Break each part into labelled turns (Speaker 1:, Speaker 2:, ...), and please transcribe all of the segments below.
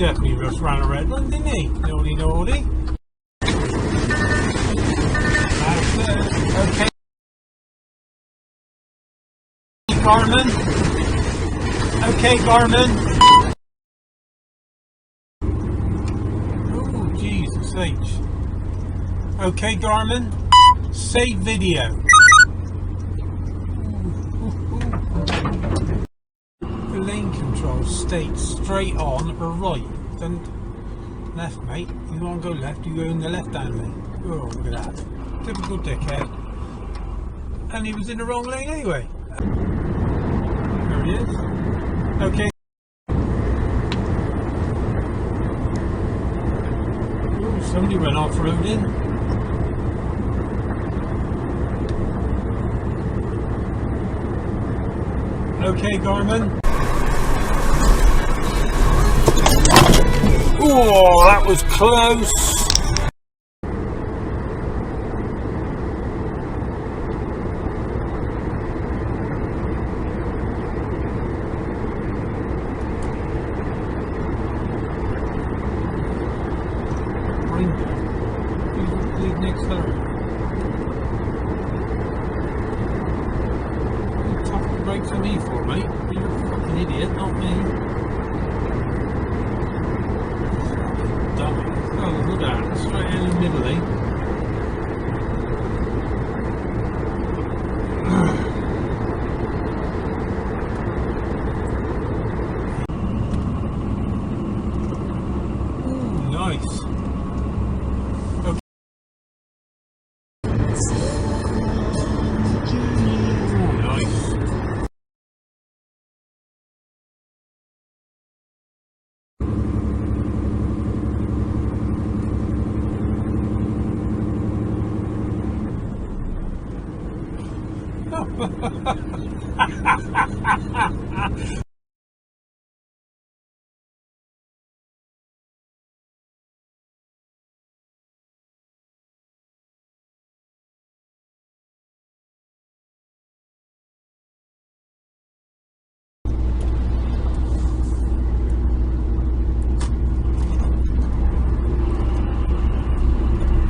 Speaker 1: definitely just ran a red one, didn't he? Naughty, naughty. Okay. Garmin. Okay, Garmin. Oh, Jesus H. Okay, Garmin. Save video. The lane control states straight on or right. Don't left, mate. You don't want to go left, you go in the left hand lane. Oh, look at that. Typical dickhead. And he was in the wrong lane anyway. There he is. Okay. Ooh, somebody went off-roading. Okay, Garmin. Oh, that was close. Leave next time. Tap the brakes on me for, mate. You're a fucking idiot, not me. Dummy. Oh, look at that. Straight in the middle, eh? Ooh, nice.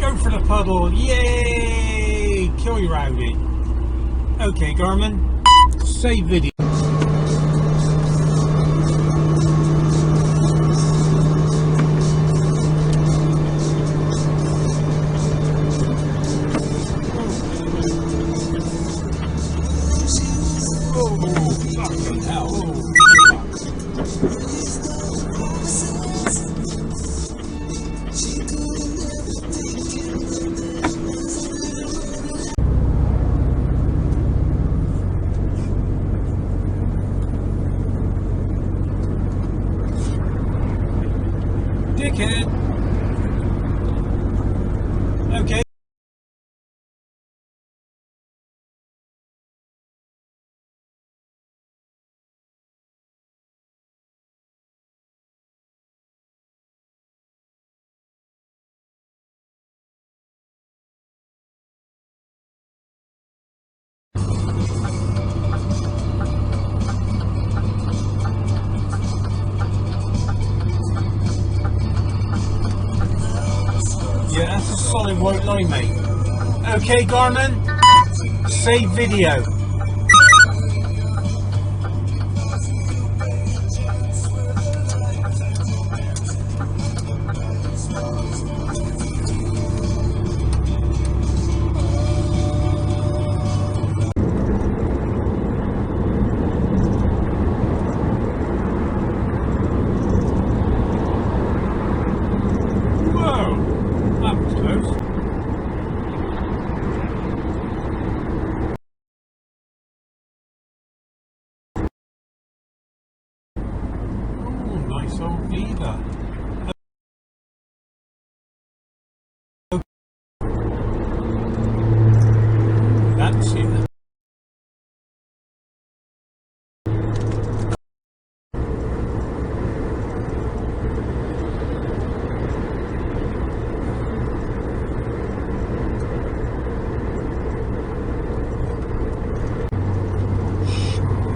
Speaker 1: Go for the puddle, yay! Kill your Audi. Okay, Garmin, save video. Oh, fucking hell. Dickhead. Okay. Yeah, that's a solid white line, mate. Okay, Garmin, save video. Nice old Viva. That's it.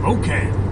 Speaker 1: Okay.